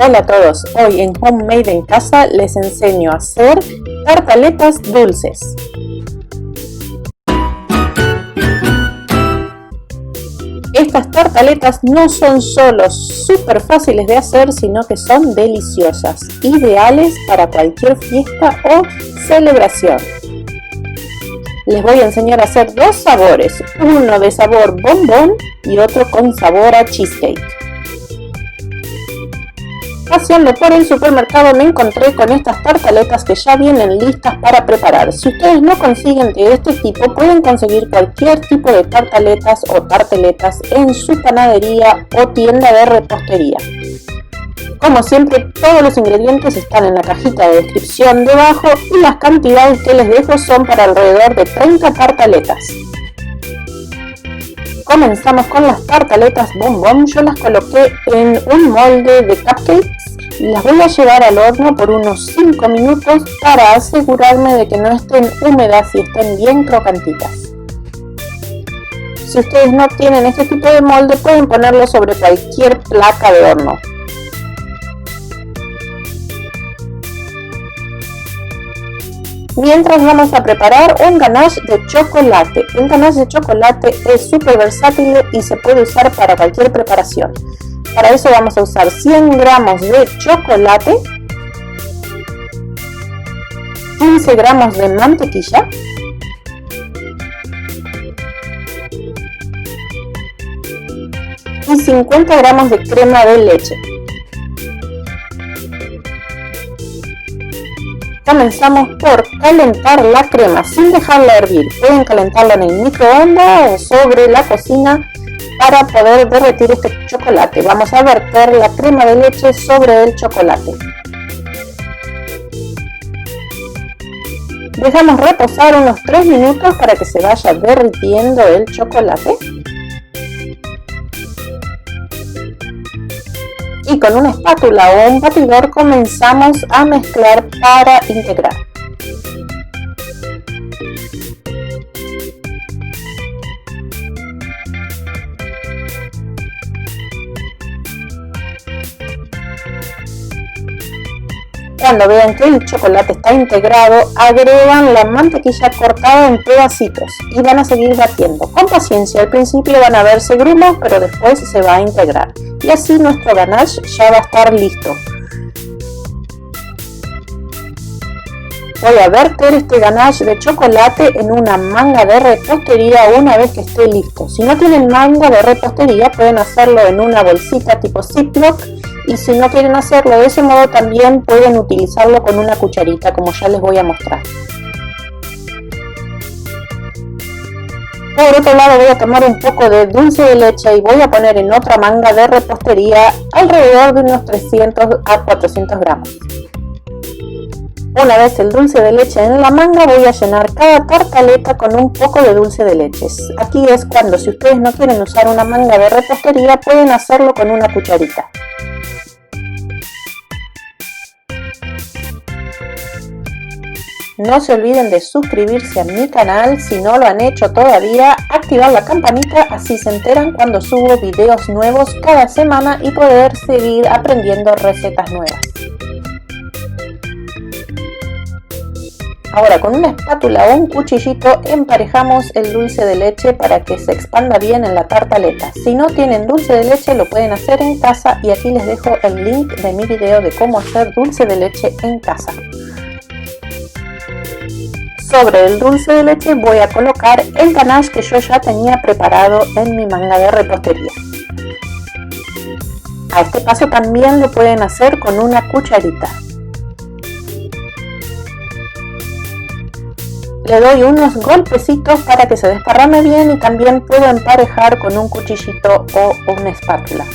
Hola a todos, hoy en Homemade en Casa les enseño a hacer tartaletas dulces. Estas tartaletas no son solo súper fáciles de hacer, sino que son deliciosas, ideales para cualquier fiesta o celebración. Les voy a enseñar a hacer dos sabores, uno de sabor bombón y otro con sabor a cheesecake. Paseando por el supermercado me encontré con estas tartaletas que ya vienen listas para preparar. Si ustedes no consiguen de este tipo, pueden conseguir cualquier tipo de tartaletas o tarteletas en su panadería o tienda de repostería. Como siempre, todos los ingredientes están en la cajita de descripción debajo y las cantidades que les dejo son para alrededor de 30 tartaletas. Comenzamos con las tartaletas bombón. Yo las coloqué en un molde de cupcakes y las voy a llevar al horno por unos 5 minutos para asegurarme de que no estén húmedas y estén bien crocantitas. Si ustedes no tienen este tipo de molde, pueden ponerlo sobre cualquier placa de horno. Mientras vamos a preparar un ganache de chocolate. El ganache de chocolate es súper versátil y se puede usar para cualquier preparación. Para eso vamos a usar 100 gramos de chocolate, 15 gramos de mantequilla, y 50 gramos de crema de leche. Comenzamos por calentar la crema sin dejarla hervir. Pueden calentarla en el microondas o sobre la cocina para poder derretir este chocolate. Vamos a verter la crema de leche sobre el chocolate. Dejamos reposar unos 3 minutos para que se vaya derritiendo el chocolate. Y con una espátula o un batidor comenzamos a mezclar para integrar. Cuando vean que el chocolate está integrado, agregan la mantequilla cortada en pedacitos y van a seguir batiendo. Con paciencia, al principio van a verse grumos, pero después se va a integrar. Y así nuestro ganache ya va a estar listo. Voy a verter este ganache de chocolate en una manga de repostería una vez que esté listo. Si no tienen manga de repostería, pueden hacerlo en una bolsita tipo Ziploc. Y si no quieren hacerlo de ese modo, también pueden utilizarlo con una cucharita, como ya les voy a mostrar. Por otro lado, voy a tomar un poco de dulce de leche y voy a poner en otra manga de repostería alrededor de unos 300 a 400 gramos. Una vez el dulce de leche en la manga, voy a llenar cada tartaleta con un poco de dulce de leche. Aquí es cuando, si ustedes no quieren usar una manga de repostería, pueden hacerlo con una cucharita. No se olviden de suscribirse a mi canal si no lo han hecho todavía, activar la campanita, así se enteran cuando subo videos nuevos cada semana y poder seguir aprendiendo recetas nuevas. Ahora con una espátula o un cuchillito emparejamos el dulce de leche para que se expanda bien en la tartaleta. Si no tienen dulce de leche lo pueden hacer en casa y aquí les dejo el link de mi video de cómo hacer dulce de leche en casa. Sobre el dulce de leche voy a colocar el ganache que yo ya tenía preparado en mi manga de repostería. A este paso también lo pueden hacer con una cucharita. Le doy unos golpecitos para que se desparrame bien y también puedo emparejar con un cuchillito o una espátula.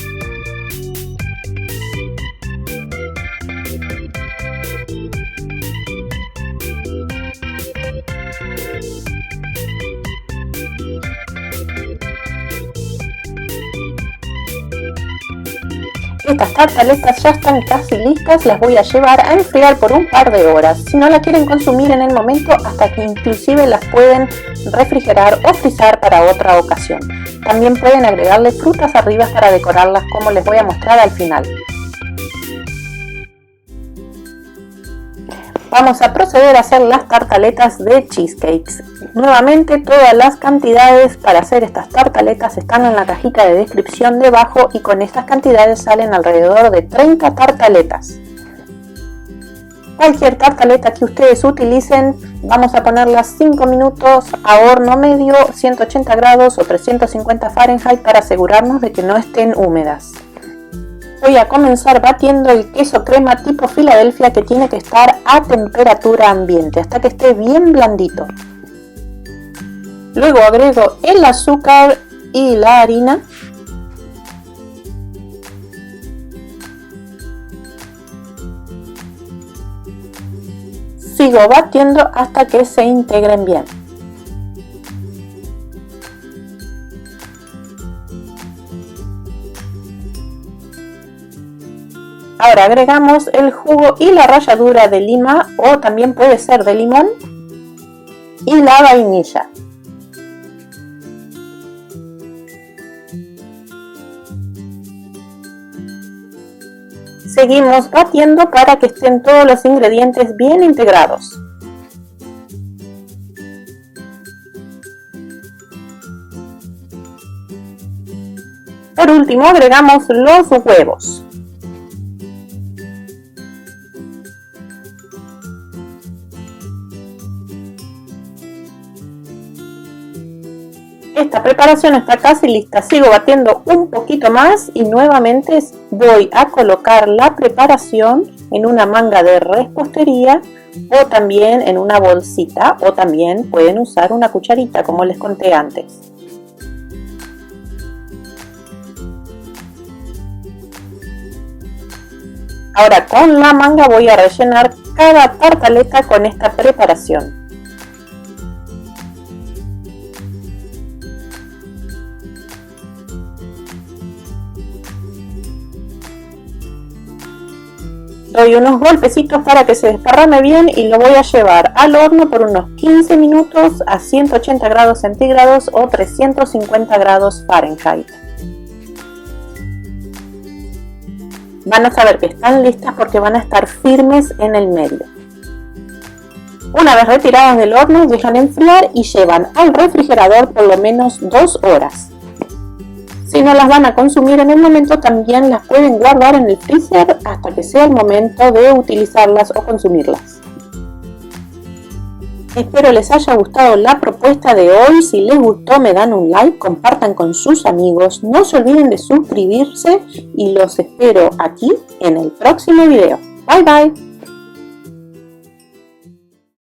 Estas tartaletas ya están casi listas, las voy a llevar a enfriar por un par de horas. Si no la quieren consumir en el momento, hasta que inclusive las pueden refrigerar o frizar para otra ocasión. También pueden agregarle frutas arriba para decorarlas, como les voy a mostrar al final. Vamos a proceder a hacer las tartaletas de cheesecakes. Nuevamente, todas las cantidades para hacer estas tartaletas están en la cajita de descripción debajo y con estas cantidades salen alrededor de 30 tartaletas. Cualquier tartaleta que ustedes utilicen, vamos a ponerlas 5 minutos a horno medio, 180 grados o 350 Fahrenheit para asegurarnos de que no estén húmedas. Voy a comenzar batiendo el queso crema tipo Filadelfia, que tiene que estar a temperatura ambiente hasta que esté bien blandito. Luego agrego el azúcar y la harina. Sigo batiendo hasta que se integren bien. Ahora agregamos el jugo y la ralladura de lima, o también puede ser de limón, y la vainilla. Seguimos batiendo para que estén todos los ingredientes bien integrados. Por último agregamos los huevos. Esta preparación está casi lista, sigo batiendo un poquito más y nuevamente voy a colocar la preparación en una manga de repostería o también en una bolsita, o también pueden usar una cucharita como les conté antes. Ahora con la manga voy a rellenar cada tartaleta con esta preparación. Doy unos golpecitos para que se desparrame bien y lo voy a llevar al horno por unos 15 minutos a 180 grados centígrados o 350 grados Fahrenheit. Van a saber que están listas porque van a estar firmes en el medio. Una vez retiradas del horno, dejan enfriar y llevan al refrigerador por lo menos 2 horas. Si no las van a consumir en el momento, también las pueden guardar en el freezer hasta que sea el momento de utilizarlas o consumirlas. Espero les haya gustado la propuesta de hoy. Si les gustó, me dan un like, compartan con sus amigos, no se olviden de suscribirse y los espero aquí en el próximo video. Bye bye.